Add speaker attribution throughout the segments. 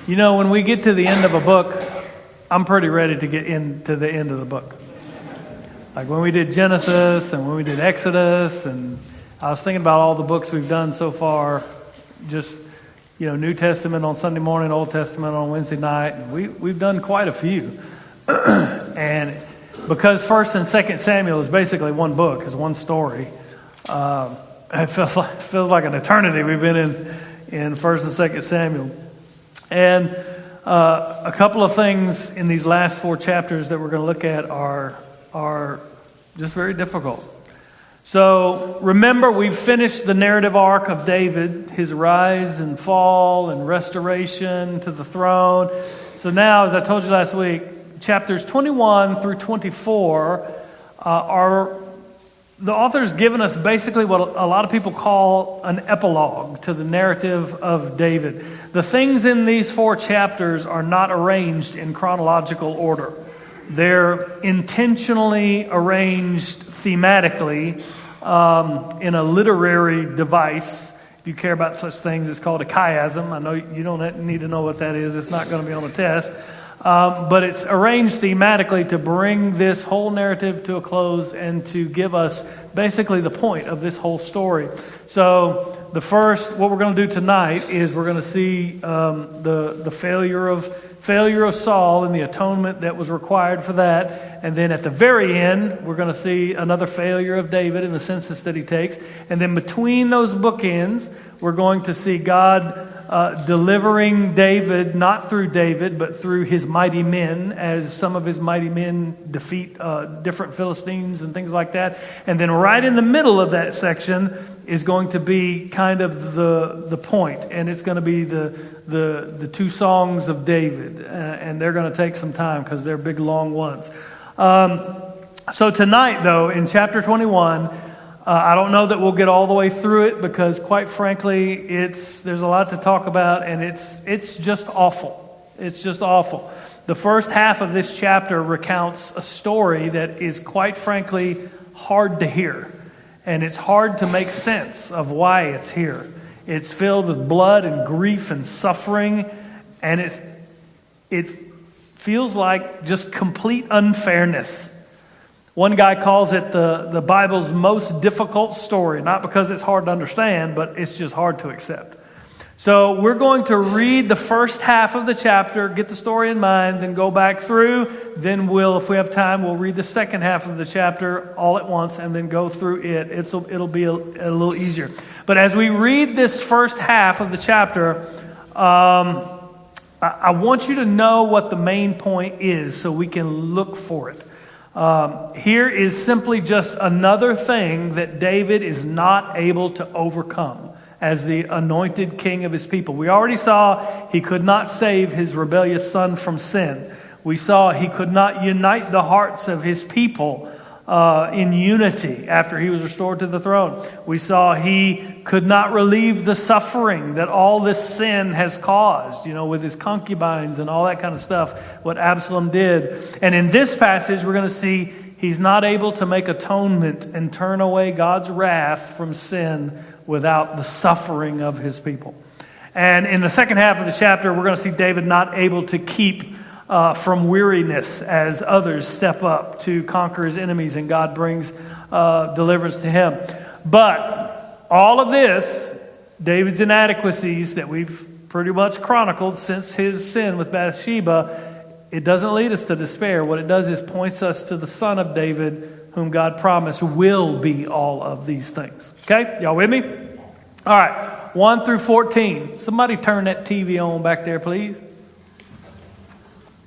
Speaker 1: You know, when we get to the end of a book, I'm pretty ready to get into the end of the book. Like when we did Genesis and when we did Exodus, and I was thinking about all the books we've done so far, just, you know, New Testament on Sunday morning, Old Testament on Wednesday night, and we've done quite a few. And because 1st and 2nd Samuel is basically one book, is one story, it feels like an eternity we've been in 1st and 2nd Samuel. And a couple of things in these last 4 chapters that we're going to look at are just very difficult. So remember, we've finished the narrative arc of David, his rise and fall and restoration to the throne. So now, as I told you last week, chapters 21 through 24 are the author's given us basically what a lot of people call an epilogue to the narrative of David. The things in these 4 chapters are not arranged in chronological order. They're intentionally arranged thematically in a literary device. If you care about such things, it's called a chiasm. I know you don't need to know what that is. It's not going to be on a test. But it's arranged thematically to bring this whole narrative to a close and to give us basically the point of this whole story. So what we're going to do tonight is we're going to see the failure of Saul and the atonement that was required for that. And then at the very end, we're going to see another failure of David in the census that he takes. And then between those bookends, we're going to see God delivering David, not through David, but through his mighty men, as some of his mighty men defeat different Philistines and things like that. And then right in the middle of that section is going to be kind of the point, and it's going to be the 2 songs of David, and they're going to take some time because they're big, long ones. So tonight, though, in chapter 21, I don't know that we'll get all the way through it because, quite frankly, there's a lot to talk about, and it's just awful. It's just awful. The first half of this chapter recounts a story that is, quite frankly, hard to hear, and it's hard to make sense of why it's here. It's filled with blood and grief and suffering, and it feels like just complete unfairness. One guy calls it the Bible's most difficult story, not because it's hard to understand, but it's just hard to accept. So we're going to read the first half of the chapter, get the story in mind, then go back through. Then if we have time, we'll read the second half of the chapter all at once and then go through it. It'll be a little easier. But as we read this first half of the chapter, I want you to know what the main point is so we can look for it. Here is simply just another thing that David is not able to overcome as the anointed king of his people. We already saw he could not save his rebellious son from sin. We saw he could not unite the hearts of his people in unity after he was restored to the throne. We saw he could not relieve the suffering that all this sin has caused, with his concubines and all that kind of stuff, what Absalom did. And in this passage, we're going to see he's not able to make atonement and turn away God's wrath from sin without the suffering of his people. And in the second half of the chapter, we're going to see David not able to keep from weariness as others step up to conquer his enemies, and God brings deliverance to him. But all of this, David's inadequacies that we've pretty much chronicled since his sin with Bathsheba, it doesn't lead us to despair. What it does is points us to the Son of David, whom God promised will be all of these things. Okay? Y'all with me? All right. 1 through 14. Somebody turn that TV on back there, please.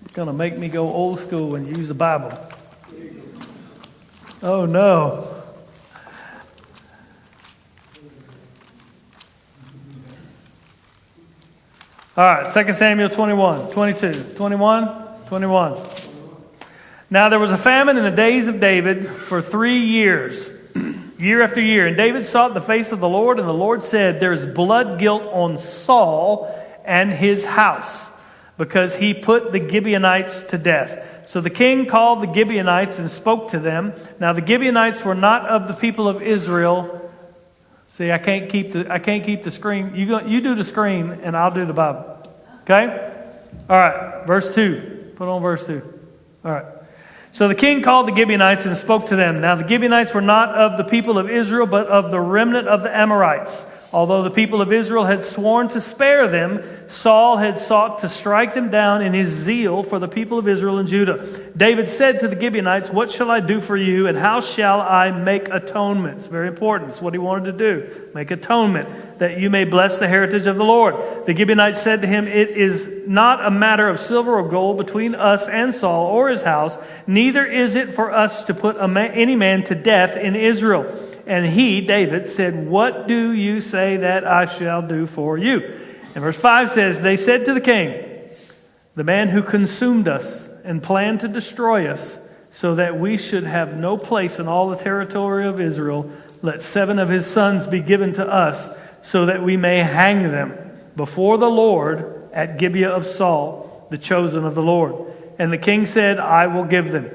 Speaker 1: It's going to make me go old school and use the Bible. Oh, no. All right, 2 Samuel 21, 22, 21, 21. Now there was a famine in the days of David for 3 years, year after year. And David sought the face of the Lord, and the Lord said, "There is blood guilt on Saul and his house, because he put the Gibeonites to death." So the king called the Gibeonites and spoke to them. Now the Gibeonites were not of the people of Israel. See, I can't keep the screen. You do the screen, and I'll do the Bible. Okay? All right, verse 2. Put on verse 2. All right. So the king called the Gibeonites and spoke to them. Now the Gibeonites were not of the people of Israel, but of the remnant of the Amorites. Although the people of Israel had sworn to spare them, Saul had sought to strike them down in his zeal for the people of Israel and Judah. David said to the Gibeonites, "What shall I do for you, and how shall I make atonement?" It's very important. It's what he wanted to do. Make atonement, that you may bless the heritage of the Lord. The Gibeonites said to him, "It is not a matter of silver or gold between us and Saul or his house, neither is it for us to put any man to death in Israel." And he, David, said, "What do you say that I shall do for you?" And verse 5 says, "They said to the king, 'The man who consumed us and planned to destroy us so that we should have no place in all the territory of Israel, let 7 of his sons be given to us so that we may hang them before the Lord at Gibeah of Saul, the chosen of the Lord.' And the king said, 'I will give them.'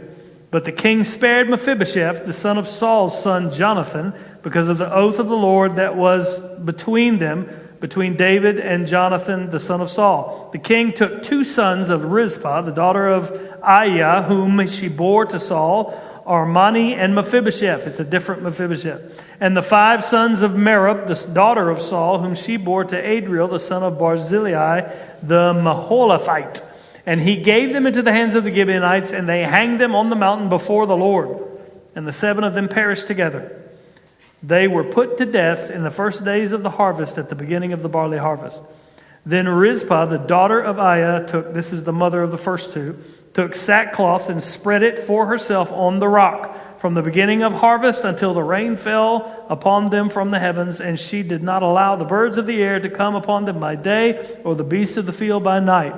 Speaker 1: But the king spared Mephibosheth, the son of Saul's son Jonathan, because of the oath of the Lord that was between them, between David and Jonathan, the son of Saul. The king took 2 sons of Rizpah, the daughter of Aiah, whom she bore to Saul, Armani and Mephibosheth." It's a different Mephibosheth. "And the 5 sons of Merab, the daughter of Saul, whom she bore to Adriel, the son of Barzillai, the Maholathite. And he gave them into the hands of the Gibeonites, and they hanged them on the mountain before the Lord. And the 7 of them perished together. They were put to death in the first days of the harvest at the beginning of the barley harvest. Then Rizpah, the daughter of Aiah, this is the mother of the first 2, took sackcloth and spread it for herself on the rock from the beginning of harvest until the rain fell upon them from the heavens, and she did not allow the birds of the air to come upon them by day or the beasts of the field by night.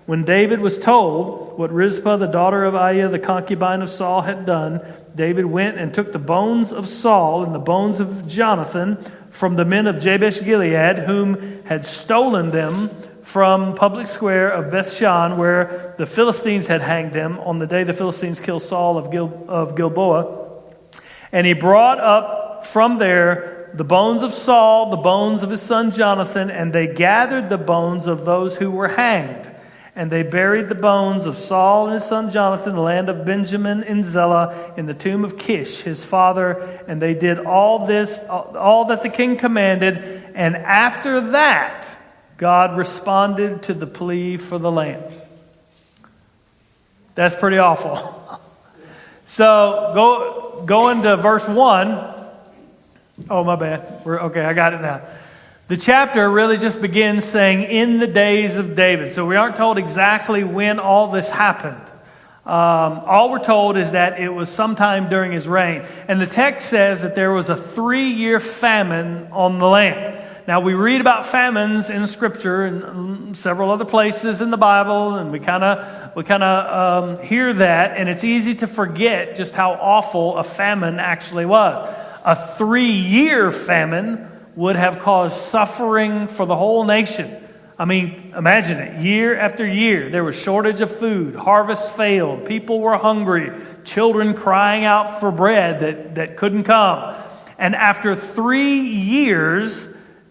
Speaker 1: When David was told what Rizpah, the daughter of Aiah, the concubine of Saul, had done, David went and took the bones of Saul and the bones of Jonathan from the men of Jabesh Gilead, whom had stolen them from public square of Bethshan, where the Philistines had hanged them on the day the Philistines killed Saul of Gilboa. And he brought up from there the bones of Saul, the bones of his son Jonathan, and they gathered the bones of those who were hanged. And they buried the bones of Saul and his son Jonathan in the land of Benjamin in Zelah, in the tomb of Kish, his father. And they did all that the king commanded. And after that, God responded to the plea for the land. That's pretty awful. So go into verse 1. Oh, my bad. Okay, I got it now. The chapter really just begins saying, "in the days of David." So we aren't told exactly when all this happened. All we're told is that it was sometime during his reign. And the text says that there was a 3-year famine on the land. Now, we read about famines in Scripture and several other places in the Bible, and we kind of hear that, and it's easy to forget just how awful a famine actually was. A 3-year famine would have caused suffering for the whole nation. I mean, imagine it. Year after year, there was shortage of food. Harvests failed. People were hungry. Children crying out for bread that couldn't come. And after 3 years,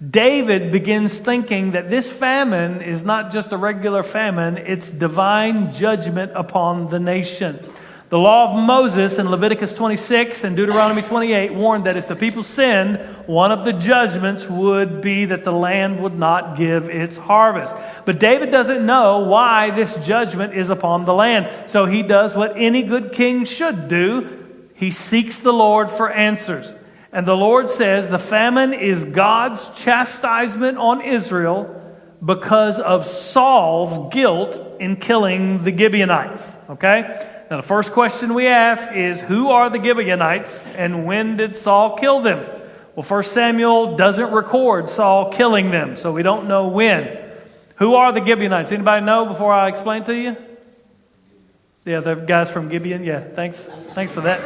Speaker 1: David begins thinking that this famine is not just a regular famine, it's divine judgment upon the nation. The law of Moses in Leviticus 26 and Deuteronomy 28 warned that if the people sinned, one of the judgments would be that the land would not give its harvest. But David doesn't know why this judgment is upon the land. So he does what any good king should do. He seeks the Lord for answers. And the Lord says the famine is God's chastisement on Israel because of Saul's guilt in killing the Gibeonites. Okay? Now, the first question we ask is, who are the Gibeonites and when did Saul kill them? Well, 1 Samuel doesn't record Saul killing them, so we don't know when. Who are the Gibeonites? Anybody know before I explain to you? Yeah, the guys from Gibeon. Yeah, thanks for that.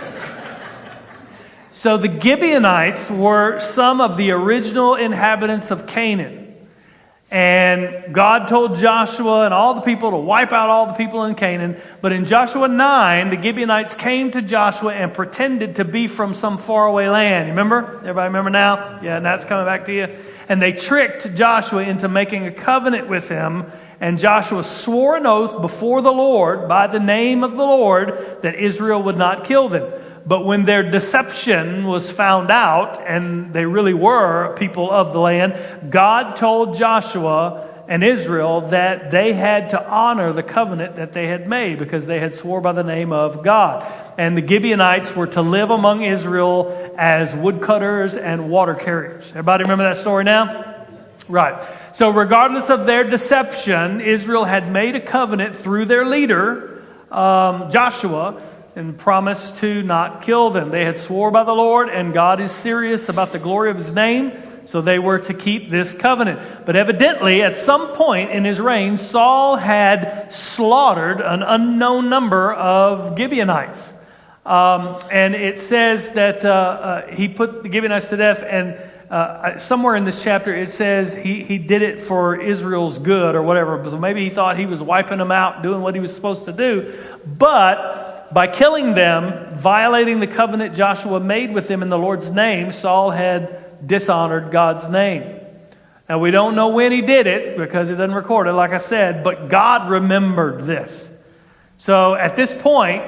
Speaker 1: So the Gibeonites were some of the original inhabitants of Canaan. And God told Joshua and all the people to wipe out all the people in Canaan. But in Joshua 9, the Gibeonites came to Joshua and pretended to be from some faraway land. You remember? Everybody remember now? Yeah, and that's coming back to you. And they tricked Joshua into making a covenant with him. And Joshua swore an oath before the Lord by the name of the Lord that Israel would not kill them. But when their deception was found out, and they really were people of the land, God told Joshua and Israel that they had to honor the covenant that they had made because they had swore by the name of God. And the Gibeonites were to live among Israel as woodcutters and water carriers. Everybody remember that story now? Right. So regardless of their deception, Israel had made a covenant through their leader, Joshua, and promised to not kill them. They had swore by the Lord, and God is serious about the glory of His name. So they were to keep this covenant. But evidently, at some point in his reign, Saul had slaughtered an unknown number of Gibeonites. And it says that he put the Gibeonites to death, and somewhere in this chapter it says he did it for Israel's good or whatever. So maybe he thought he was wiping them out, doing what he was supposed to do. But by killing them, violating the covenant Joshua made with them in the Lord's name, Saul had dishonored God's name. Now we don't know when he did it because it doesn't record it, like I said, but God remembered this. So at this point,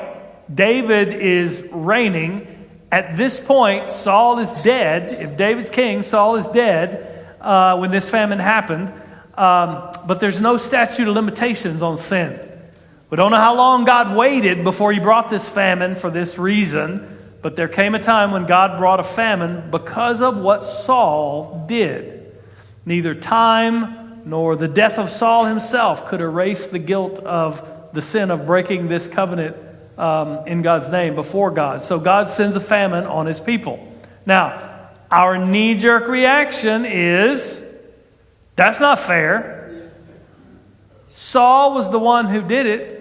Speaker 1: David is reigning. At this point, Saul is dead. If David's king, Saul is dead when this famine happened. But there's no statute of limitations on sin. We don't know how long God waited before He brought this famine for this reason. But there came a time when God brought a famine because of what Saul did. Neither time nor the death of Saul himself could erase the guilt of the sin of breaking this covenant in God's name before God. So God sends a famine on His people. Now, our knee-jerk reaction is, that's not fair. Saul was the one who did it.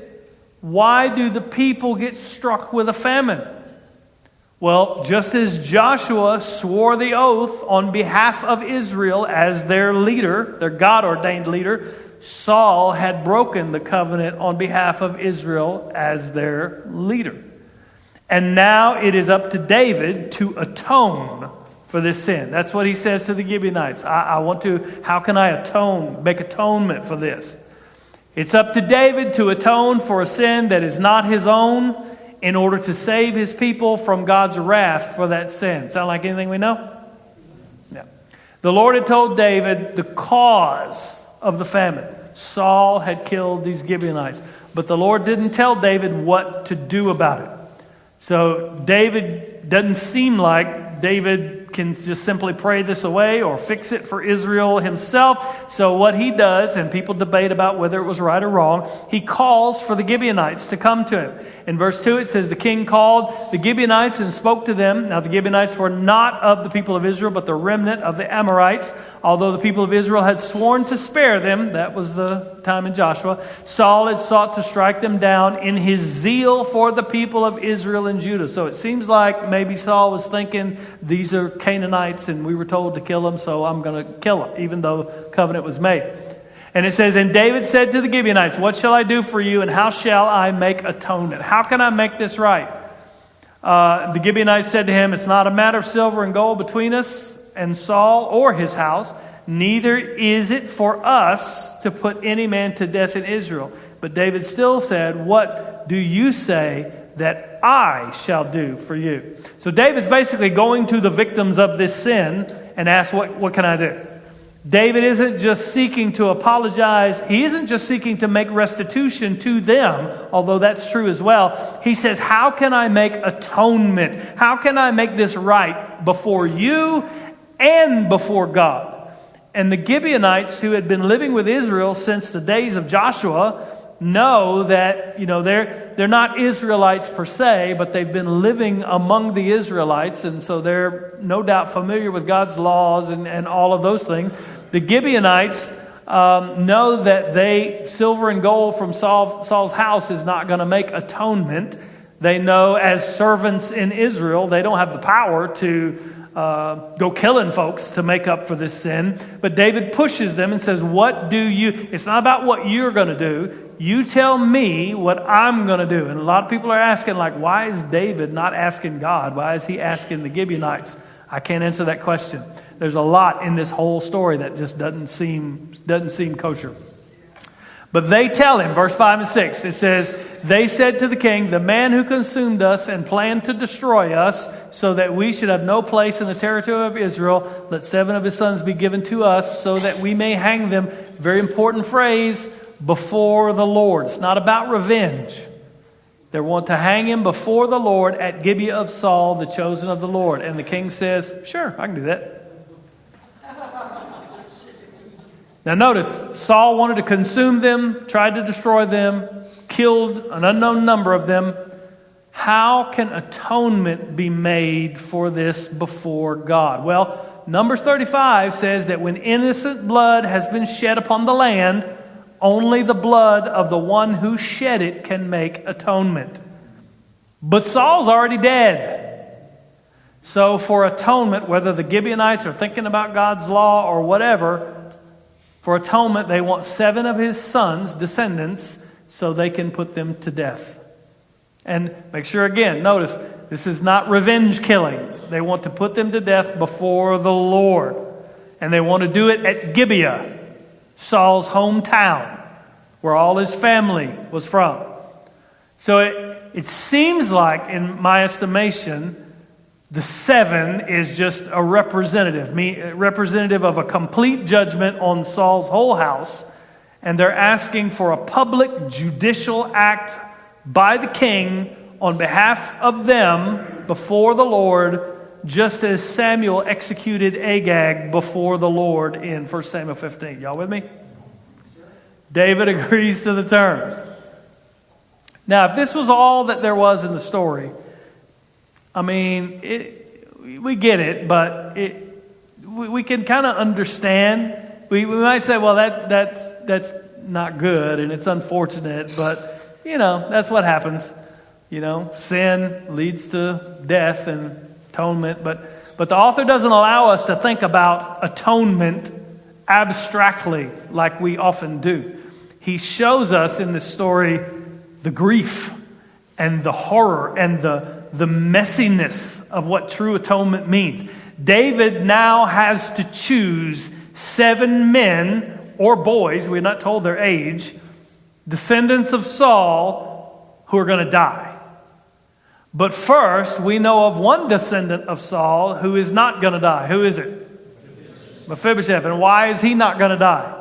Speaker 1: Why do the people get struck with a famine? Well, just as Joshua swore the oath on behalf of Israel as their leader, their God-ordained leader, Saul had broken the covenant on behalf of Israel as their leader. And now it is up to David to atone for this sin. That's what he says to the Gibeonites. How can I make atonement for this? It's up to David to atone for a sin that is not his own, in order to save his people from God's wrath for that sin. Sound like anything we know? No. The Lord had told David the cause of the famine. Saul had killed these Gibeonites. But the Lord didn't tell David what to do about it. So David doesn't seem like David can just simply pray this away or fix it for Israel himself. So what he does, and people debate about whether it was right or wrong, he calls for the Gibeonites to come to him. In verse 2 it says, the king called the Gibeonites and spoke to them. Now the Gibeonites were not of the people of Israel, but the remnant of the Amorites. Although the people of Israel had sworn to spare them, that was the time in Joshua, Saul had sought to strike them down in his zeal for the people of Israel and Judah. So it seems like maybe Saul was thinking, these are Canaanites and we were told to kill them, so I'm going to kill them, even though covenant was made. And it says, and David said to the Gibeonites, what shall I do for you, and how shall I make atonement? How can I make this right? The Gibeonites said to him, it's not a matter of silver and gold between us and Saul or his house, neither is it for us to put any man to death in Israel. But David still said, what do you say that I shall do for you? So David's basically going to the victims of this sin and asks, what can I do? David isn't just seeking to apologize. He isn't just seeking to make restitution to them, although that's true as well. He says, how can I make atonement? How can I make this right before you and before God? And the Gibeonites, who had been living with Israel since the days of Joshua, know that, they're not Israelites per se, but they've been living among the Israelites, and so they're no doubt familiar with God's laws and all of those things. The Gibeonites know that silver and gold from Saul's house is not going to make atonement. They know as servants in Israel, they don't have the power to go killing folks to make up for this sin. But David pushes them and says, it's not about what you're going to do. You tell me what I'm going to do. And a lot of people are asking, why is David not asking God? Why is he asking the Gibeonites? I can't answer that question. There's a lot in this whole story that just doesn't seem kosher. But they tell him, verse 5 and 6, it says, they said to the king, the man who consumed us and planned to destroy us so that we should have no place in the territory of Israel, let 7 of his sons be given to us so that we may hang them. Very important phrase, before the Lord. It's not about revenge. They want to hang him before the Lord at Gibeah of Saul, the chosen of the Lord. And the king says, sure, I can do that. Now notice, Saul wanted to consume them, tried to destroy them, killed an unknown number of them. How can atonement be made for this before God? Well, Numbers 35 says that when innocent blood has been shed upon the land, only the blood of the one who shed it can make atonement. But Saul's already dead. So for atonement, whether the Gibeonites are thinking about God's law or whatever, for atonement, they want 7 of his sons, descendants, so they can put them to death. And make sure again, notice, this is not revenge killing. They want to put them to death before the Lord. And they want to do it at Gibeah, Saul's hometown, where all his family was from. So it seems like, in my estimation, the 7 is just a representative of a complete judgment on Saul's whole house. And they're asking for a public judicial act by the king on behalf of them before the Lord, just as Samuel executed Agag before the Lord in 1 Samuel 15. Y'all with me? David agrees to the terms. Now, if this was all that there was in the story, I mean, we get it, but we can kind of understand. We might say, well, that's not good and it's unfortunate, but, that's what happens. Sin leads to death and atonement. But the author doesn't allow us to think about atonement abstractly like we often do. He shows us in this story the grief and the horror and the messiness of what true atonement means. David now has to choose 7 men or boys, we're not told their age, descendants of Saul, who are going to die. But first, we know of one descendant of Saul who is not going to die. Who is it? Mephibosheth. And why is he not going to die?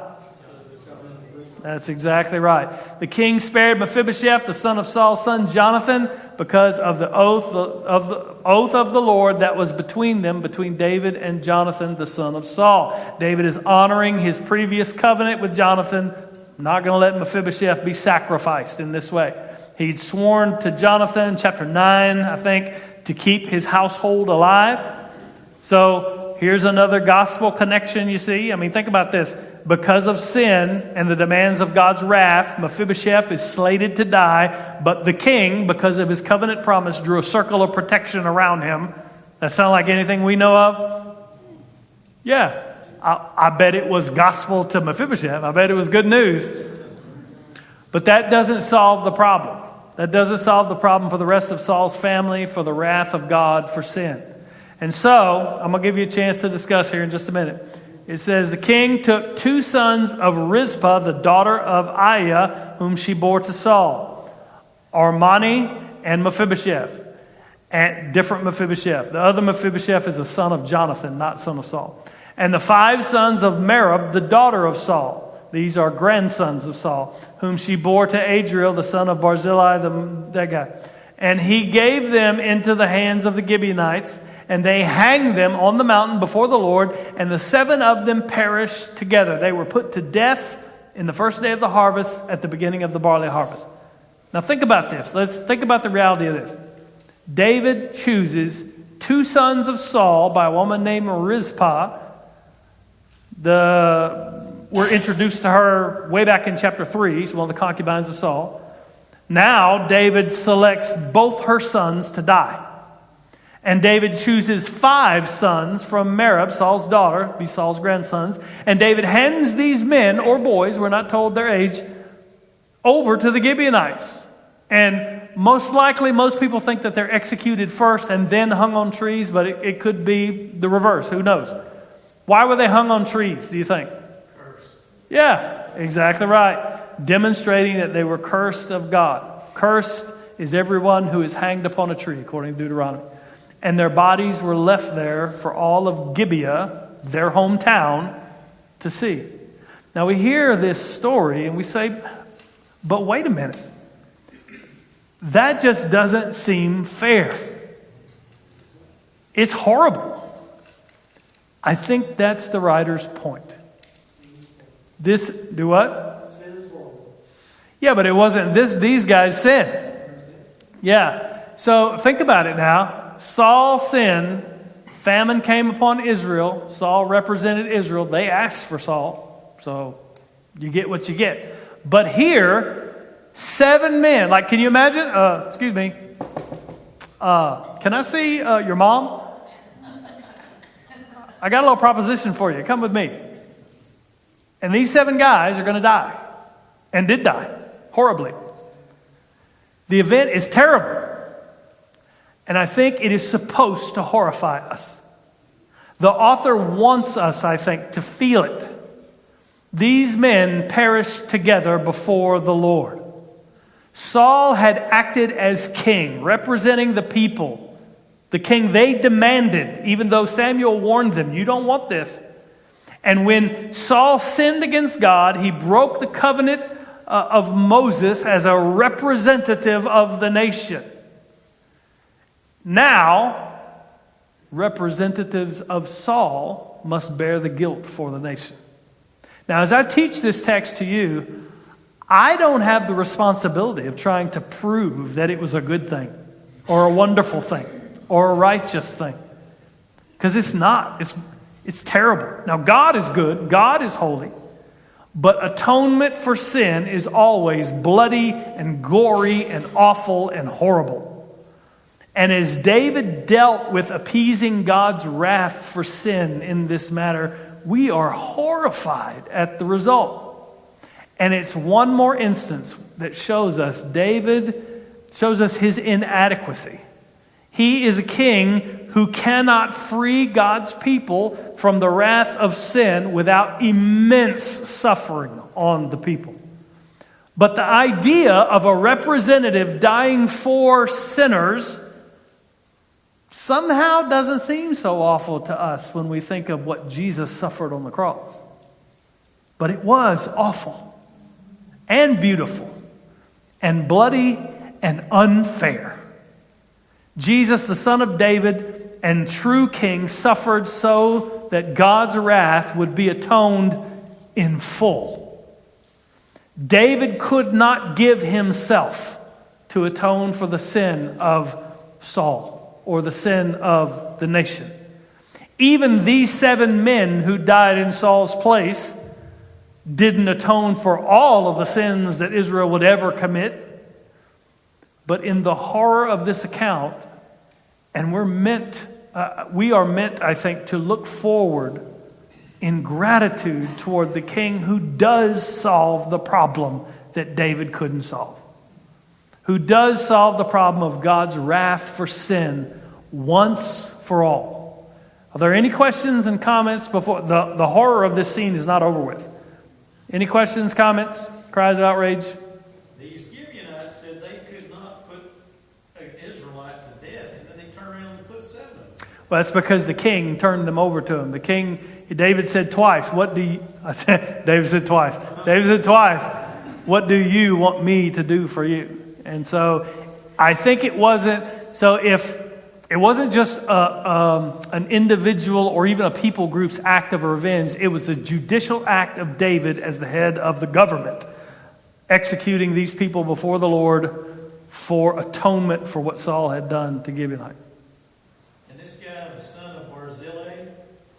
Speaker 1: That's exactly right. The king spared Mephibosheth, the son of Saul's son Jonathan, because of the oath of the Lord that was between them, between David and Jonathan, the son of Saul. David is honoring his previous covenant with Jonathan, not going to let Mephibosheth be sacrificed in this way. He'd sworn to Jonathan, chapter 9, I think, to keep his household alive. So here's another gospel connection, you see. I mean, think about this. Because of sin and the demands of God's wrath, Mephibosheth is slated to die, but the king, because of his covenant promise, drew a circle of protection around him. That sound like anything we know of? Yeah. I bet it was gospel to Mephibosheth. I bet it was good news. But that doesn't solve the problem. That doesn't solve the problem for the rest of Saul's family, for the wrath of God for sin. And so, I'm going to give you a chance to discuss here in just a minute. It says, the king took 2 sons of Rizpah, the daughter of Aiah, whom she bore to Saul, Armani and Mephibosheth, and different Mephibosheth. The other Mephibosheth is a son of Jonathan, not son of Saul. And the 5 sons of Merab, the daughter of Saul. These are grandsons of Saul, whom she bore to Adriel, the son of Barzillai, that guy. And he gave them into the hands of the Gibeonites, and they hanged them on the mountain before the Lord, and the 7 of them perished together. They were put to death in the first day of the harvest at the beginning of the barley harvest. Now think about this. Let's think about the reality of this. David chooses 2 sons of Saul by a woman named Rizpah. We're introduced to her way back in chapter 3. She's one of the concubines of Saul. Now David selects both her sons to die. And David chooses 5 sons from Merab, Saul's daughter, be Saul's grandsons. And David hands these men, or boys, we're not told their age, over to the Gibeonites. And most likely, most people think that they're executed first and then hung on trees, but it could be the reverse. Who knows? Why were they hung on trees, do you think? Curse. Yeah, exactly right. demonstrating that they were cursed of God. Cursed is everyone who is hanged upon a tree, according to Deuteronomy. And their bodies were left there for all of Gibeah, their hometown, to see. Now we hear this story and we say, but wait a minute. That just doesn't seem fair. It's horrible. I think that's the writer's point. Do what?
Speaker 2: Sin is horrible.
Speaker 1: Yeah, but it wasn't these guys sinned. Yeah. So think about it now. Saul sinned. Famine came upon Israel. Saul represented Israel. They asked for Saul. So you get what you get. But here, 7 men. Like, can you imagine? Excuse me. Can I see your mom? I got a little proposition for you. Come with me. And these 7 guys are going to die. And did die. Horribly. The event is terrible. And I think it is supposed to horrify us. The author wants us, I think, to feel it. These men perished together before the Lord. Saul had acted as king, representing the people. The king they demanded, even though Samuel warned them, you don't want this. And when Saul sinned against God, he broke the covenant of Moses as a representative of the nation. Now, representatives of Saul must bear the guilt for the nation. Now, as I teach this text to you, I don't have the responsibility of trying to prove that it was a good thing or a wonderful thing or a righteous thing. Because it's not. It's terrible. Now, God is good. God is holy. But atonement for sin is always bloody and gory and awful and horrible. And as David dealt with appeasing God's wrath for sin in this matter, we are horrified at the result. And it's one more instance that shows us his inadequacy. He is a king who cannot free God's people from the wrath of sin without immense suffering on the people. But the idea of a representative dying for sinners somehow doesn't seem so awful to us when we think of what Jesus suffered on the cross. But it was awful and beautiful and bloody and unfair. Jesus, the Son of David and true King, suffered so that God's wrath would be atoned in full. David could not give himself to atone for the sin of Saul or the sin of the nation. Even these 7 men who died in Saul's place didn't atone for all of the sins that Israel would ever commit. But in the horror of this account, and we are meant, I think, to look forward in gratitude toward the king who does solve the problem that David couldn't solve. Who does solve the problem of God's wrath for sin once for all. Are there any questions and comments before the horror of this scene is not over with? Any questions, comments, cries of outrage?
Speaker 2: These Gibeonites said they could not put an Israelite to death, and then they turned around and put 7 of them.
Speaker 1: Well, that's because the king turned them over to him. The king, David said twice, David said twice, what do you want me to do for you? And so I think it wasn't, it wasn't just an individual or even a people group's act of revenge. It was the judicial act of David as the head of the government, executing these people before the Lord for atonement for what Saul had done to Gibeonite.
Speaker 2: And this guy, the son of Barzillai,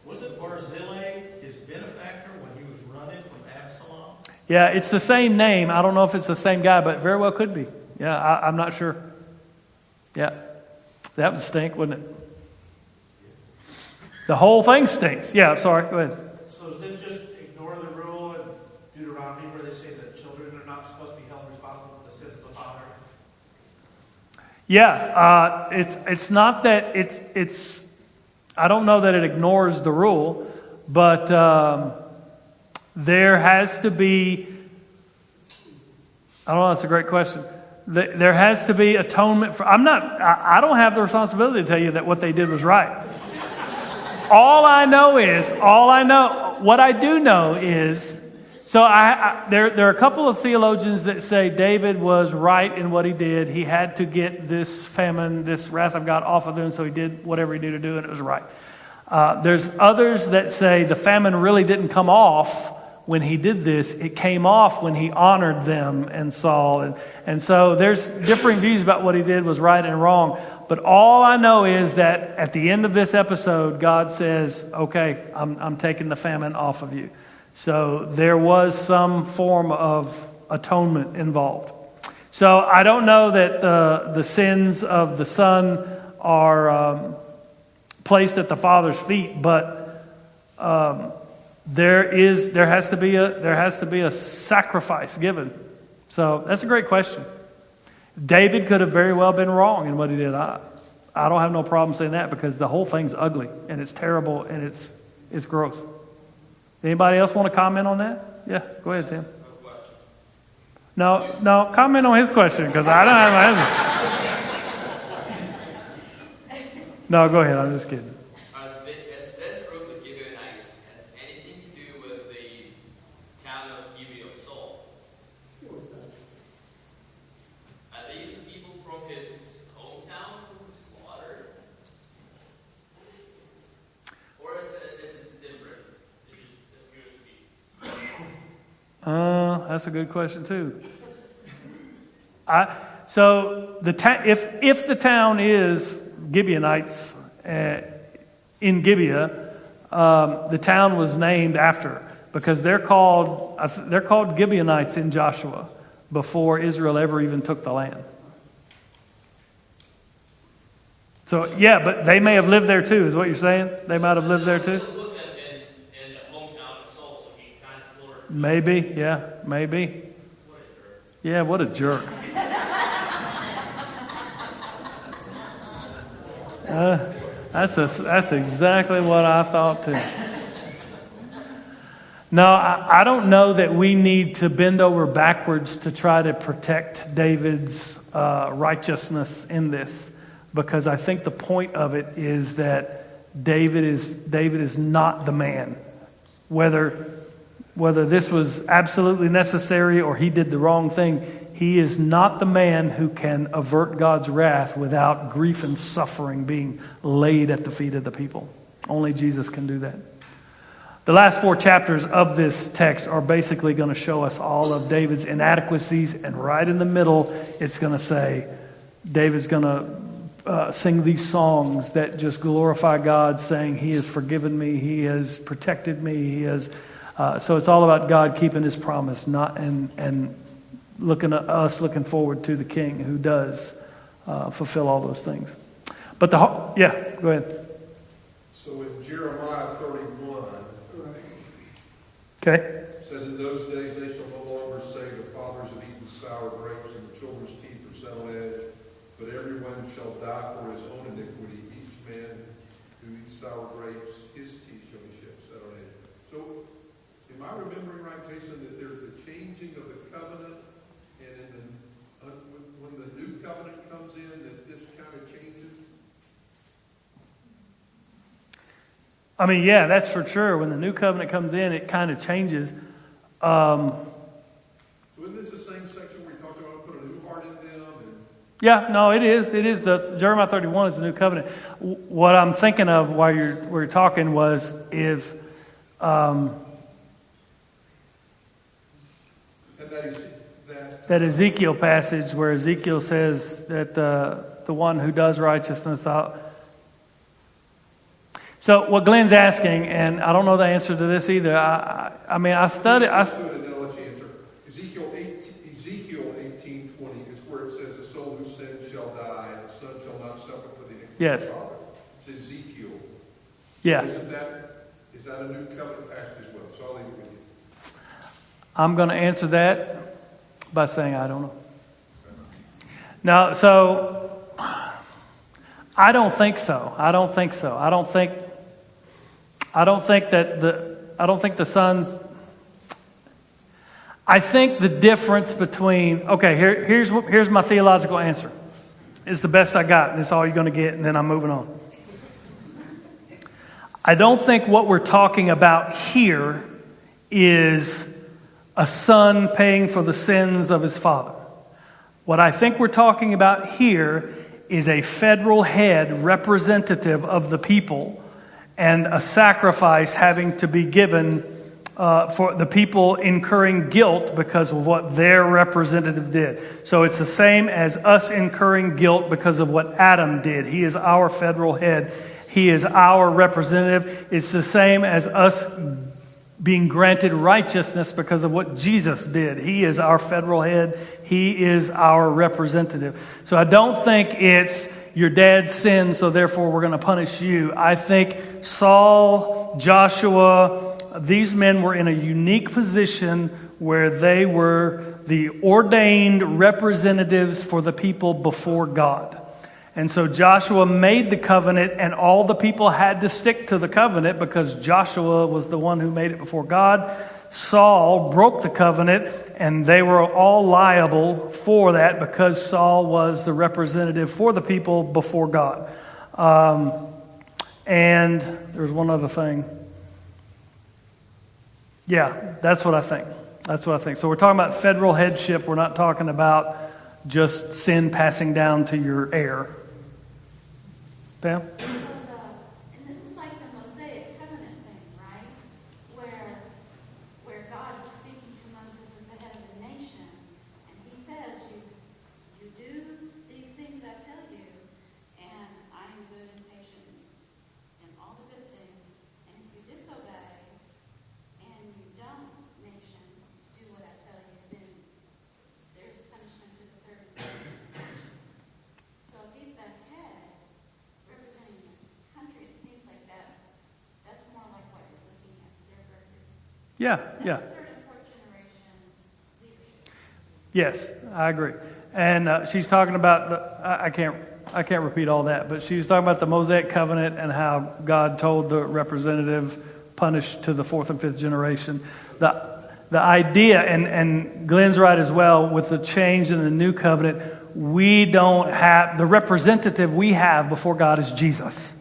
Speaker 2: wasn't Barzillai his benefactor when he was running from Absalom?
Speaker 1: Yeah, it's the same name. I don't know if it's the same guy, but very well could be. Yeah, I'm not sure. Yeah. That would stink, wouldn't it? The whole thing stinks. Yeah, sorry, go ahead.
Speaker 3: So does this just ignore the rule in Deuteronomy where they say that children are not supposed to be held responsible for the sins of the father?
Speaker 1: Yeah, it's not that it's I don't know that it ignores the rule, but there has to be I don't know. That's a great question. There has to be atonement for. I don't have the responsibility to tell you that what they did was right. What I do know is, so there are a couple of theologians that say David was right in what he did. He had to get this famine, this wrath of God off of them, so he did whatever he needed to do, and it was right. There's others that say the famine really didn't come off when he did this. It came off when he honored them and Saul. And so there's differing views about what he did was right and wrong. But all I know is that at the end of this episode, God says, okay, I'm taking the famine off of you. So there was some form of atonement involved. So I don't know that the sins of the son are placed at the Father's feet, but there has to be a sacrifice given. So that's a great question. David could have very well been wrong in what he did. I don't have no problem saying that because the whole thing's ugly and it's terrible and it's gross. Anybody else want to comment on that? Yeah, go ahead, Tim. No, comment on his question because I don't have my answer. No, go ahead. I'm just kidding.
Speaker 4: Has this group of Gibeonites has anything to do with the town of Gibeah of Saul? Are these people from his hometown who was slaughtered? Or is it different? It just appears to be.
Speaker 1: That's a good question too. If the town is Gibeonites in Gibeah, the town was named after because they're called Gibeonites in Joshua before Israel ever even took the land. So yeah, but they may have lived there too. Is what you're saying? They might have lived there too.
Speaker 4: In the hometown of Saul, so he kind of slaughtered.
Speaker 1: Maybe, yeah, maybe. Yeah, what a jerk. That's exactly what I thought too. No, I don't know that we need to bend over backwards to try to protect David's righteousness in this, because I think the point of it is that David is not the man. Whether this was absolutely necessary or he did the wrong thing, he is not the man who can avert God's wrath without grief and suffering being laid at the feet of the people. Only Jesus can do that. The last 4 chapters of this text are basically going to show us all of David's inadequacies, and right in the middle, it's going to say David's going to sing these songs that just glorify God, saying He has forgiven me, He has protected me, He has. So it's all about God keeping His promise, and looking at us, looking forward to the King who does fulfill all those things. But go ahead.
Speaker 5: So in Jeremiah 31,
Speaker 1: Okay.
Speaker 5: it says, "In those days they shall no longer say, the fathers have eaten sour grapes and the children's teeth are set on edge, but everyone shall die for his own iniquity. Each man who eats sour grapes, his teeth shall be set on edge." So, am I remembering right, Jason, that there's the changing of the covenant, and when the new covenant comes in, that this kind of changes?
Speaker 1: I mean, yeah, that's for sure. When the new covenant comes in, it kind of changes.
Speaker 5: So isn't this the same section where he talks about put a new heart in them?
Speaker 1: Yeah, no, it is. It is. The Jeremiah 31 is the new covenant. What I'm thinking of while you're talking was if that Ezekiel passage where Ezekiel says that the one who does righteousness. So what Glenn's asking, and I don't know the answer to this either. I studied.
Speaker 5: Ezekiel 18:20 is where it says, "The soul who sins shall die, and the son shall not suffer for the iniquity of the father." It's Ezekiel.
Speaker 1: Yeah.
Speaker 5: So is that a new covenant passage as well? So I'll leave it with you.
Speaker 1: I'm going to answer that by saying I don't know. No, so I don't think so. I don't think the sons. I think the difference between, okay, here's my theological answer. It's the best I got, and it's all you're going to get, and then I'm moving on. I don't think what we're talking about here is a son paying for the sins of his father. What I think we're talking about here is a federal head representative of the people and a sacrifice having to be given for the people incurring guilt because of what their representative did. So it's the same as us incurring guilt because of what Adam did. He is our federal head. He is our representative. It's the same as us being granted righteousness because of what Jesus did. He is our federal head. He is our representative. So I don't think it's your dad sinned, so therefore we're going to punish you. I think Saul, Joshua, these men were in a unique position where they were the ordained representatives for the people before God. And so Joshua made the covenant, and all the people had to stick to the covenant because Joshua was the one who made it before God. Saul broke the covenant, and they were all liable for that because Saul was the representative for the people before God. And there's one other thing. Yeah, that's what I think. That's what I think. So we're talking about federal headship. We're not talking about just sin passing down to your heir. Pam?
Speaker 6: And this is like the Mosaic covenant thing, right? Where God is speaking to Moses as the head of the nation, and he says, you do these things I tell you, and I am good and patient in all the good things, and if you disobey, and you don't, nation, do what I tell you, then there's punishment to the third and fourth generation. So if he's the head, representing the country, it seems like that's more like what you're looking at there, Berger.
Speaker 1: Yeah.
Speaker 6: That's the third and fourth generation leadership.
Speaker 1: Yes, I agree. And she's talking about I can't repeat all that, but she's talking about the Mosaic covenant and how God told the representative punish to the fourth and fifth generation. The idea, and Glenn's right as well, with the change in the new covenant, we don't have, the representative we have before God is Jesus.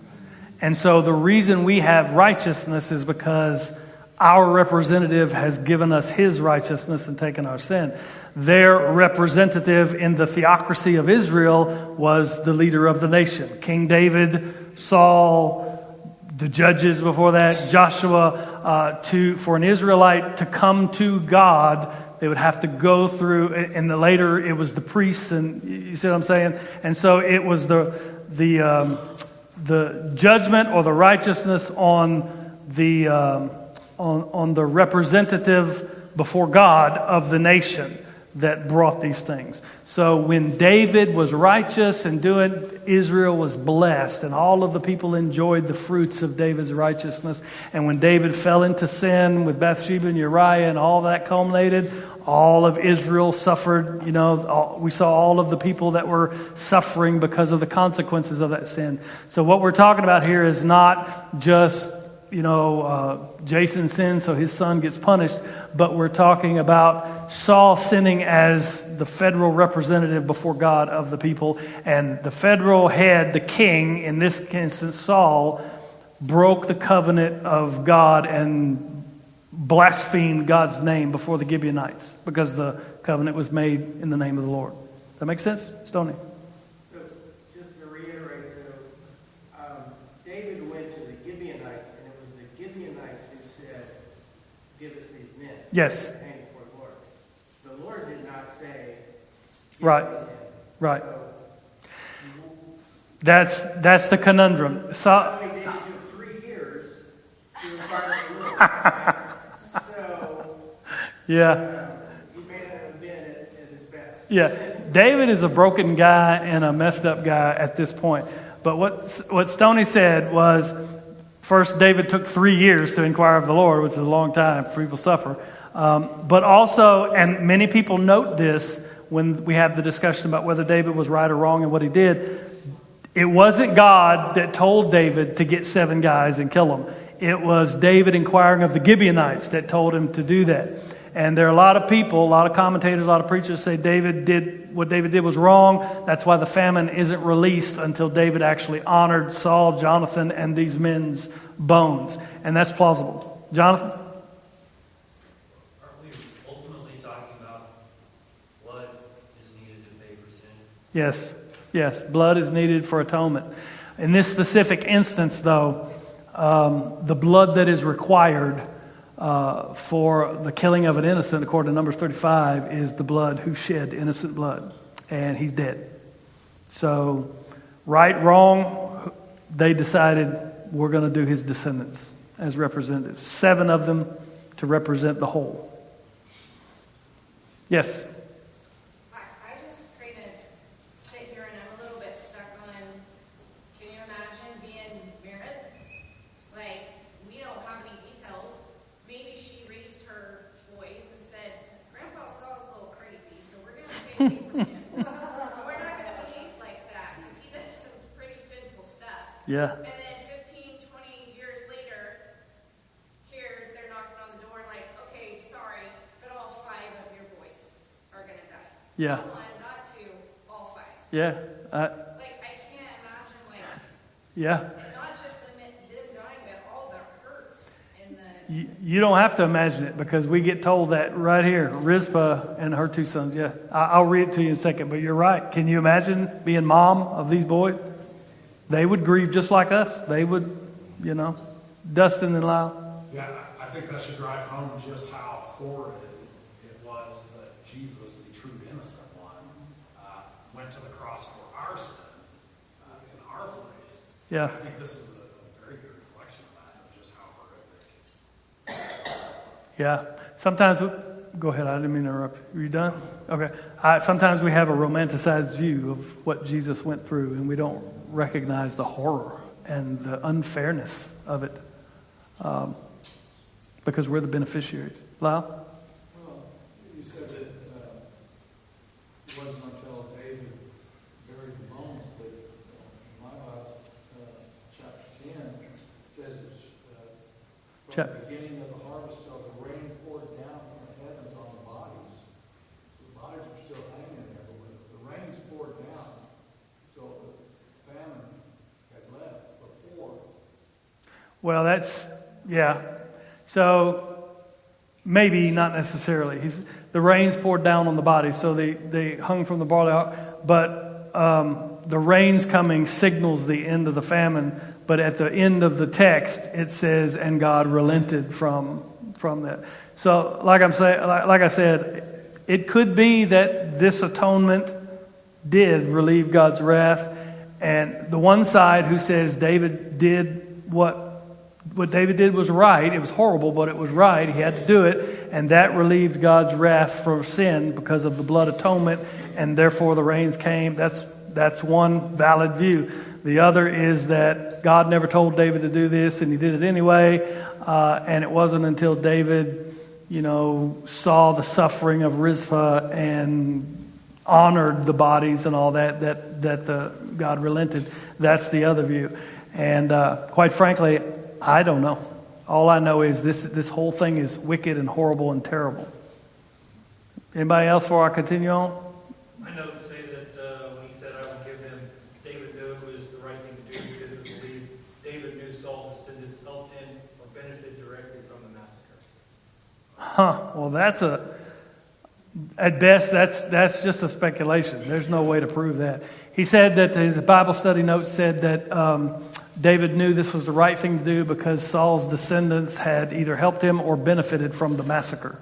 Speaker 1: And so the reason we have righteousness is because our representative has given us his righteousness and taken our sin. Their representative in the theocracy of Israel was the leader of the nation. King David, Saul, the judges before that, Joshua. For an Israelite to come to God, they would have to go through, and later it was the priests, and you see what I'm saying? And so it was the judgment or the righteousness on the representative before God of the nation that brought these things. So when David was righteous and doing, Israel was blessed, and all of the people enjoyed the fruits of David's righteousness. And when David fell into sin with Bathsheba and Uriah and all that culminated, all of Israel suffered. We saw all of the people that were suffering because of the consequences of that sin. So what we're talking about here is not just Jason sinned, so his son gets punished. But we're talking about Saul sinning as the federal representative before God of the people. And the federal head, the king, in this instance Saul, broke the covenant of God and blasphemed God's name before the Gibeonites because the covenant was made in the name of the Lord. Does that make sense, Stoney?
Speaker 7: Just to reiterate, David went to the Gibeonites, and it was the Gibeonites who said, "Give us these men."
Speaker 1: Yes.
Speaker 7: To hang before the Lord. The Lord did not say, "Give
Speaker 1: Right.
Speaker 7: these men."
Speaker 1: Right.
Speaker 7: So,
Speaker 1: That's the conundrum.
Speaker 7: probably David took 3 years to inquire of the Lord. Right? So,
Speaker 1: Yeah.
Speaker 7: he may not have been at his best.
Speaker 1: Yeah. David is a broken guy and a messed up guy at this point. But what Stoney said was, first, David took 3 years to inquire of the Lord, which is a long time for people to suffer. But also, and many people note this when we have the discussion about whether David was right or wrong and what he did, it wasn't God that told David to get 7 guys and kill them. It was David inquiring of the Gibeonites that told him to do that. And there are a lot of people, a lot of commentators, a lot of preachers say what David did was wrong. That's why the famine isn't released until David actually honored Saul, Jonathan, and these men's bones. And that's plausible. Jonathan?
Speaker 8: Aren't we ultimately talking about blood is needed to pay for sin?
Speaker 1: Yes. Blood is needed for atonement. In this specific instance, though, the blood that is required for the killing of an innocent, according to Numbers 35, is the blood who shed innocent blood, and he's dead. So, right, wrong, they decided we're going to do his descendants as representatives. 7 of them to represent the whole. Yes?
Speaker 9: I just kind of sit here and I'm a little bit stuck on, can you imagine being married? Like, we don't have any details. Maybe she raised her boys and said, Grandpa Saul's a little crazy, so we're going to stay away from him. We're not going to behave like that because he does some pretty sinful stuff.
Speaker 1: Yeah.
Speaker 9: And then 15, 20 years later, here they're knocking on the door and like, okay, sorry, but all 5 of your boys are going to die.
Speaker 1: Yeah.
Speaker 9: Not 1, not 2, all 5.
Speaker 1: Yeah.
Speaker 9: Like, I can't imagine, like,
Speaker 1: Yeah.
Speaker 9: and not just them dying, but all the hurts and the...
Speaker 1: You don't have to imagine it because we get told that right here. Rizpah and her 2 sons. Yeah. I'll read it to you in a second, but you're right. Can you imagine being mom of these boys? They would grieve just like us. They would, Dustin and Lyle.
Speaker 10: Yeah, I think that should drive home just how horrid it was that Jesus, the true innocent one, went to the cross for our sin in our place.
Speaker 1: Yeah.
Speaker 10: I think this is a very good reflection of that, of just how horrific.
Speaker 1: Yeah. Sometimes, go ahead. I didn't mean to interrupt. Are you done? Okay. Sometimes we have a romanticized view of what Jesus went through, and we don't recognize the horror and the unfairness of it because we're the beneficiaries. Lyle?
Speaker 11: Well, you said that it wasn't until David buried the bones, but in my Bible, chapter 10 says it's from the beginning of the harvest till the rain poured down from the heavens on the bodies. The bodies were still hanging there, but when the rains poured down, so the famine had left before.
Speaker 1: Well, yeah. So maybe not necessarily. The rains poured down on the bodies, so they hung from the barley out. But the rains coming signals the end of the famine. But at the end of the text, it says, "And God relented from that." So, like I said, it could be that this atonement did relieve God's wrath, and the one side who says David did what David did was right. It was horrible, but it was right. He had to do it, and that relieved God's wrath for sin because of the blood atonement, and therefore the rains came. That's one valid view. The other is that God never told David to do this, and he did it anyway, and it wasn't until David, saw the suffering of Rizpah and honored the bodies and all that God relented. That's the other view. And quite frankly, I don't know. All I know is this whole thing is wicked and horrible and terrible. Anybody else before I continue on?
Speaker 8: I know to say that when he said, I will give them, David knew it was the right thing to do because it was believed David knew Saul's descendants helped him or benefited directly from the massacre.
Speaker 1: Well, at best, that's just a speculation. There's no way to prove that. He said that his Bible study notes said that David knew this was the right thing to do because Saul's descendants had either helped him or benefited from the massacre.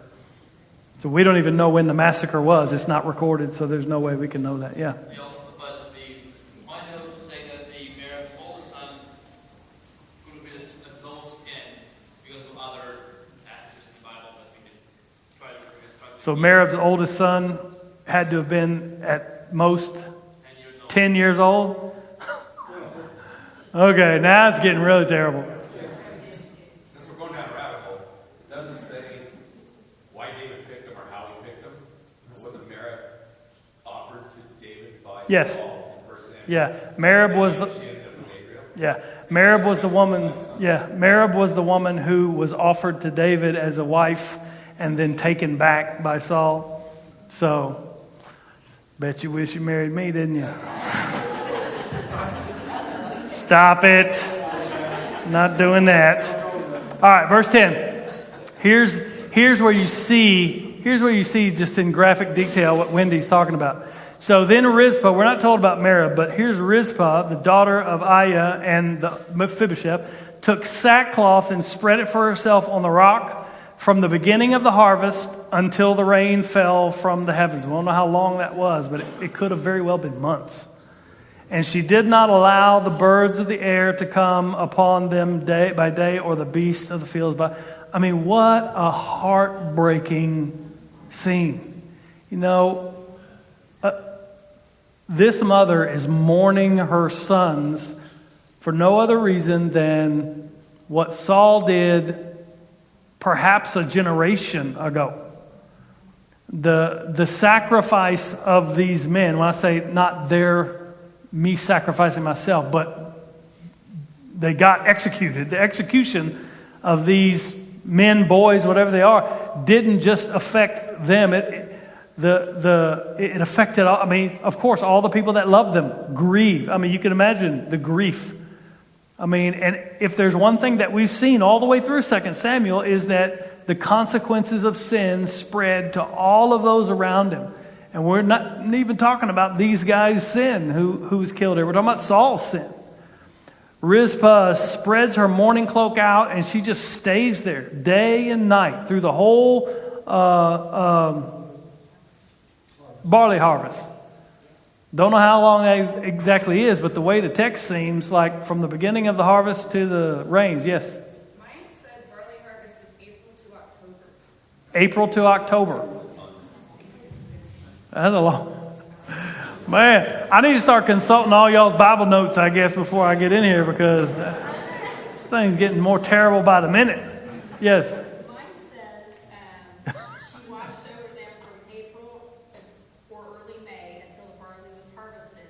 Speaker 1: So we don't even know when the massacre was. It's not recorded, so there's no way we can know that. Yeah.
Speaker 4: We also, but my notes say that the Merib's oldest son could have been at most 10 because of other passages in the Bible that we can try to reconstruct.
Speaker 1: So Merib's oldest son had to have been at most 10 years old? Okay, now it's getting really terrible.
Speaker 12: Since we're going down a rabbit hole, it doesn't say why David picked him or how he picked him. Wasn't Merib offered to David by
Speaker 1: Yes.
Speaker 12: Saul in 1 Samuel?
Speaker 1: Yeah, Merib was the...
Speaker 12: She ended up with Gabriel.
Speaker 1: Yeah, Merib was the woman who was offered to David as a wife, and then taken back by Saul. So, bet you wish you married me, didn't you? Stop it. Not doing that. All right, verse 10. Here's where you see just in graphic detail what Wendy's talking about. So then Rizpah, we're not told about Merab, but here's Rizpah, the daughter of Aiah and the Mephibosheth, took sackcloth and spread it for herself on the rock from the beginning of the harvest until the rain fell from the heavens. We don't know how long that was, but it could have very well been months. And she did not allow the birds of the air to come upon them day by day, or the beasts of the fields by. I mean, what a heartbreaking scene. You know, this mother is mourning her sons for no other reason than what Saul did perhaps a generation ago. The sacrifice of these men, when I say not me sacrificing myself, but they got executed. The execution of these men, boys, whatever they are, didn't just affect them. It affected, of course, all the people that loved them grieve. I mean, you can imagine the grief. I mean, and if there's one thing that we've seen all the way through 2 Samuel is that the consequences of sin spread to all of those around him. And we're not even talking about these guys' sin who was killed here. We're talking about Saul's sin. Rizpah spreads her mourning cloak out, and she just stays there day and night through the whole barley harvest. Don't know how long that exactly is, but the way the text seems like from the beginning of the harvest to the rains. Yes?
Speaker 9: Mine says barley harvest is April to October.
Speaker 1: April to October. That's a long... Man, I need to start consulting all y'all's Bible notes, I guess, before I get in here, because thing's getting more terrible by the minute. Yes?
Speaker 6: Mine says she watched over them from April or early May until the barley was harvested,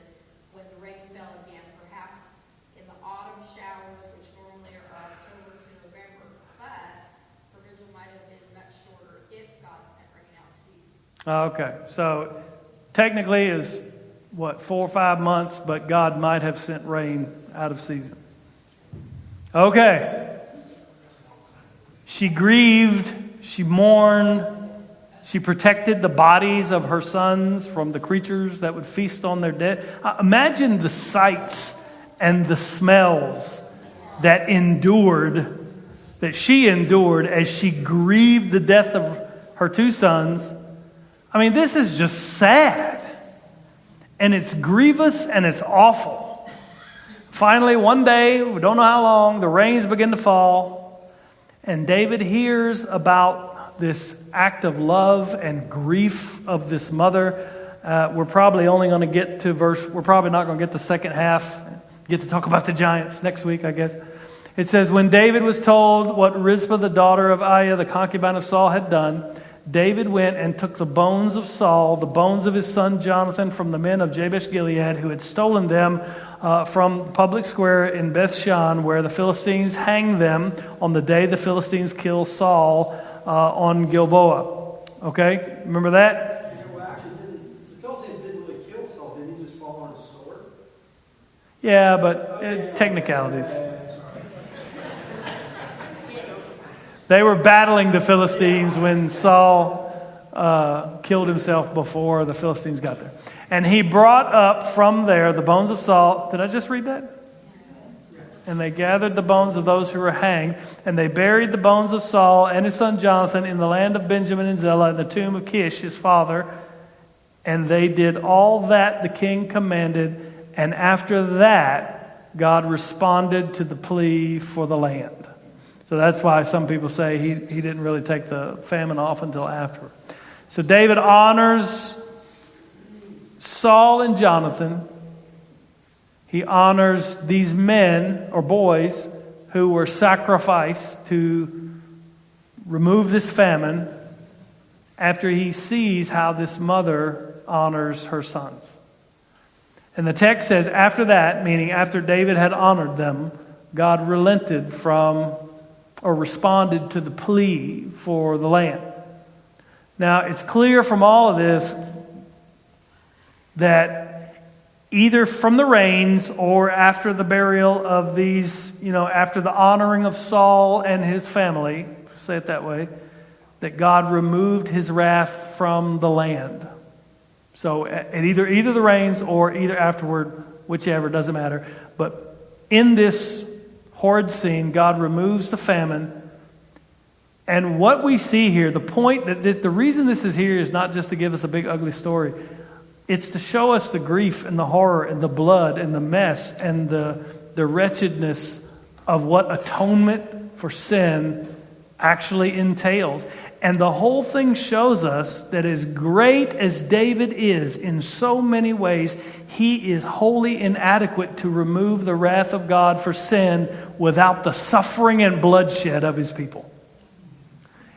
Speaker 6: when the rain fell again, perhaps in the autumn showers, which normally are October to November. But her vigil might have been much shorter if God sent rain out of season.
Speaker 1: Okay, so technically is 4 or 5 months, but God might have sent rain out of season. Okay. She grieved, she mourned, she protected the bodies of her sons from the creatures that would feast on their dead. Imagine the sights and the smells that she endured as she grieved the death of her 2 sons. I mean, this is just sad. And it's grievous and it's awful. Finally, one day, we don't know how long, the rains begin to fall. And David hears about this act of love and grief of this mother. We're probably only going to get to we're probably not going to get the second half. Get to talk about the giants next week, I guess. It says, when David was told what Rizpah, the daughter of Aiah, the concubine of Saul, had done, David went and took the bones of Saul, the bones of his son Jonathan, from the men of Jabesh-Gilead who had stolen them from the public square in Bethshan, where the Philistines hanged them on the day the Philistines killed Saul on Gilboa. Okay, remember that?
Speaker 7: Yeah, well, actually, the Philistines didn't really kill Saul. Didn't he just fall on his sword?
Speaker 1: Yeah, but technicalities. They were battling the Philistines when Saul killed himself before the Philistines got there. And he brought up from there the bones of Saul. Did I just read that? And they gathered the bones of those who were hanged, and they buried the bones of Saul and his son Jonathan in the land of Benjamin and Zelah, in the tomb of Kish, his father. And they did all that the king commanded. And after that, God responded to the plea for the land. So that's why some people say he didn't really take the famine off until after. So David honors Saul and Jonathan. He honors these men or boys who were sacrificed to remove this famine after he sees how this mother honors her sons. And the text says, after that, meaning after David had honored them, God relented from or responded to the plea for the land. Now, it's clear from all of this that either from the reigns or after the burial of these, after the honoring of Saul and his family, say it that way, that God removed his wrath from the land. So at either the reigns or either afterward, whichever, doesn't matter. But in this horrid scene, God removes the famine. And what we see here, the point that the reason this is here is not just to give us a big ugly story. It's to show us the grief and the horror and the blood and the mess and the wretchedness of what atonement for sin actually entails. And the whole thing shows us that as great as David is in so many ways, he is wholly inadequate to remove the wrath of God for sin without the suffering and bloodshed of his people.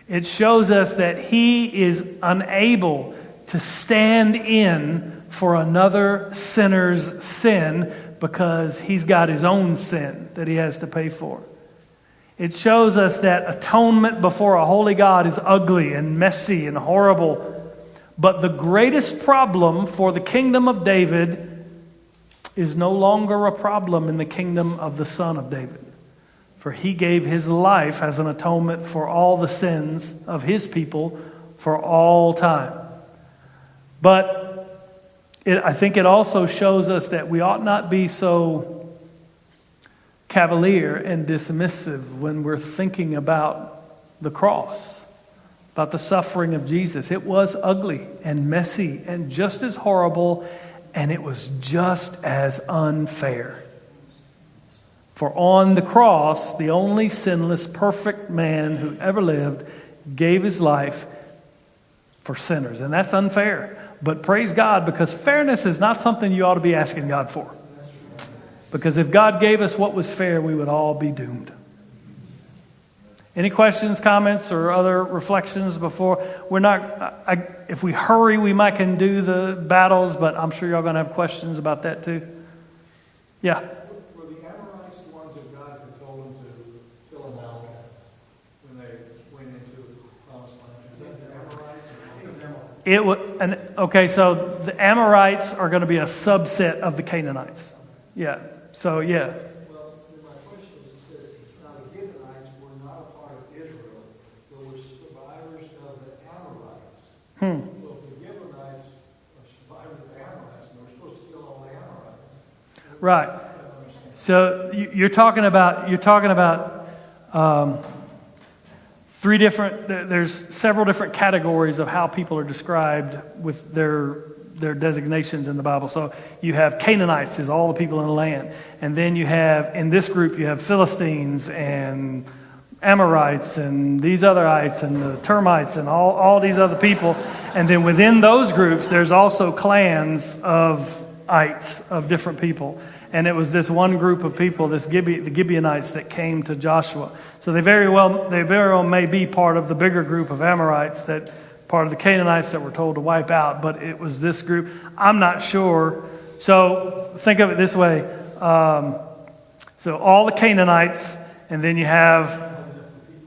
Speaker 1: It shows us that he is unable to stand in for another sinner's sin because he's got his own sin that he has to pay for. It shows us that atonement before a holy God is ugly and messy and horrible. But the greatest problem for the kingdom of David is no longer a problem in the kingdom of the Son of David. For he gave his life as an atonement for all the sins of his people for all time. But I think it also shows us that we ought not be so cavalier and dismissive when we're thinking about the cross, about the suffering of Jesus. It was ugly and messy and just as horrible, and it was just as unfair. For on the cross, the only sinless, perfect man who ever lived gave his life for sinners. And that's unfair. But praise God, because fairness is not something you ought to be asking God for. Because if God gave us what was fair, we would all be doomed. Any questions, comments, or other reflections before? If we hurry, we might can do the battles, but I'm sure y'all going to have questions about that too. Yeah.
Speaker 11: Were the Amorites the ones that God had told them to kill them all when they went into the promised land? Is that the Amorites?
Speaker 1: Okay, so the Amorites are going to be a subset of the Canaanites. Yeah. So, yeah.
Speaker 11: Well, my question is, it says, now the Gibeonites were not a part of Israel, but were survivors of the Amorites. So if the Gibeonites are survivors of the Amorites, and we're supposed to kill all the Amorites.
Speaker 1: Right. So you're talking about three different. There's several different categories of how people are described with their designations in the Bible. So you have Canaanites is all the people in the land. And then you have, in this group, you have Philistines and Amorites and these otherites and the termites and all these other people. And then within those groups, there's also clans of ites, of different people. And it was this one group of people, the Gibeonites, that came to Joshua. So they very well may be part of the bigger group of Amorites, that part of the Canaanites that were told to wipe out. But it was this group. I'm not sure. So think of it this way. So all the Canaanites, and then you have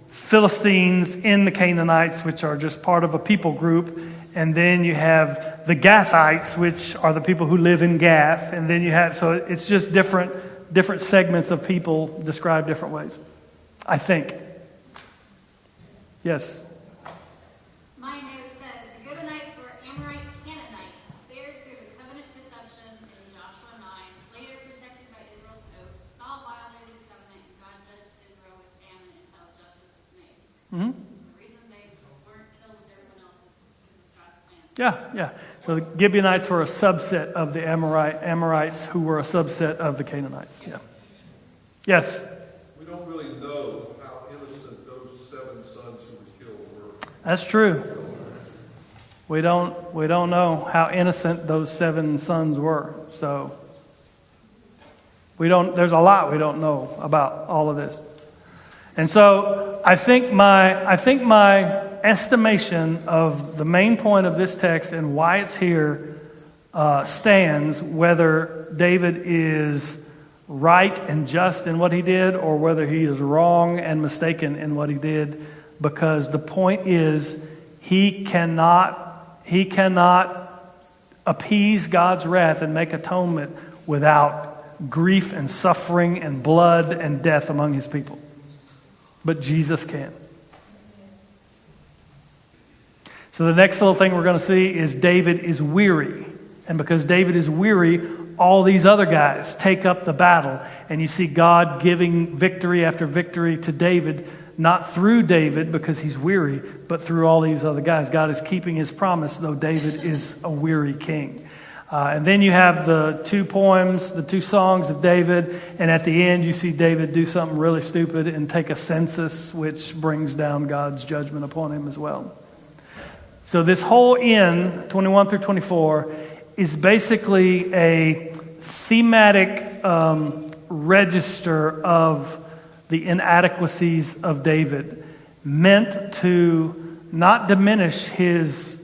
Speaker 1: Philistines in the Canaanites, which are just part of a people group. And then you have the Gathites, which are the people who live in Gath. And then you have, so it's just different segments of people described different ways, I think. Yes?
Speaker 6: My note says, the Gibeonites were Amorite Canaanites, spared through the covenant deception in Joshua 9, later protected by Israel's oath. Saul violated the covenant, and God judged Israel with famine until justice was made.
Speaker 1: Mm-hmm.
Speaker 6: The reason they weren't killed with everyone else is because of God's plan.
Speaker 1: Yeah. So the Gibeonites were a subset of the Amorites, who were a subset of the Canaanites. Yeah. Yes?
Speaker 5: We don't really know how innocent those 7 sons who were killed were.
Speaker 1: That's true. We don't know how innocent those 7 sons were. So there's a lot we don't know about all of this. And so I think my estimation of the main point of this text and why it's here stands, whether David is right and just in what he did or whether he is wrong and mistaken in what he did, because the point is He cannot appease God's wrath and make atonement without grief and suffering and blood and death among his people. But Jesus can. So the next little thing we're going to see is David is weary. And because David is weary, all these other guys take up the battle. And you see God giving victory after victory to David, not through David because he's weary, but through all these other guys. God is keeping his promise, though David is a weary king. And then you have the two poems, the two songs of David. And at the end, you see David do something really stupid and take a census, which brings down God's judgment upon him as well. So this whole end, 21 through 24, is basically a thematic register of the inadequacies of David, meant to not diminish his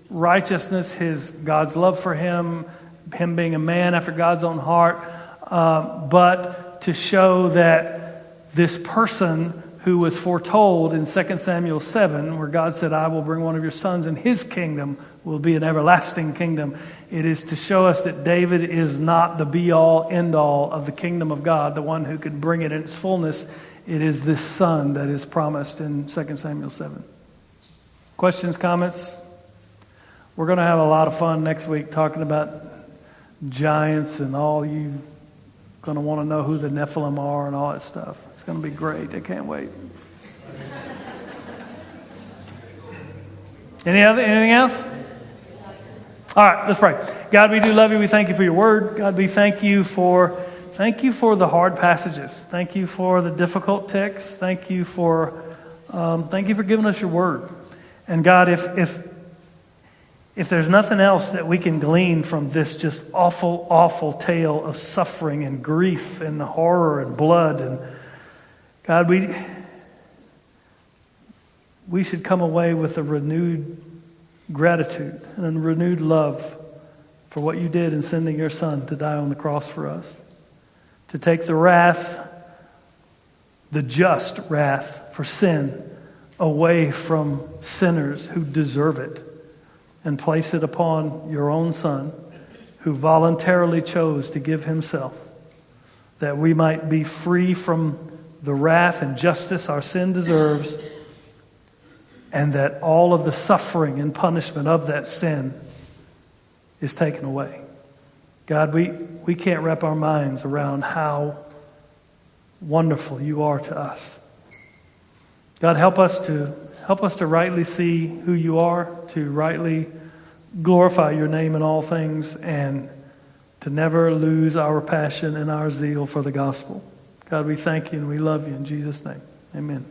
Speaker 1: righteousness, God's love for him being a man after God's own heart, but to show that this person who was foretold in 2 Samuel 7, where God said, I will bring one of your sons and his kingdom will be an everlasting kingdom. It is to show us that David is not the be-all, end-all of the kingdom of God, the one who could bring it in its fullness. It is this son that is promised in 2 Samuel 7. Questions, comments? We're going to have a lot of fun next week talking about giants and all. You going to want to know who the Nephilim are and all that stuff. It's going to be great. I can't wait. Anything else? All right, let's pray. God, we do love you. We thank you for your word. God, we thank you for the hard passages. Thank you for the difficult texts. Thank you for giving us your word. And God, if there's nothing else that we can glean from this just awful, awful tale of suffering and grief and horror and blood, and God, we should come away with a renewed gratitude and a renewed love for what you did in sending your son to die on the cross for us, to take the wrath, the just wrath for sin away from sinners who deserve it, and place it upon your own son, who voluntarily chose to give himself, that we might be free from the wrath and justice our sin deserves, and that all of the suffering and punishment of that sin is taken away. God, we can't wrap our minds around how wonderful you are to us. God, help us to rightly see who you are, to rightly glorify your name in all things, and to never lose our passion and our zeal for the gospel. God, we thank you and we love you in Jesus' name. Amen.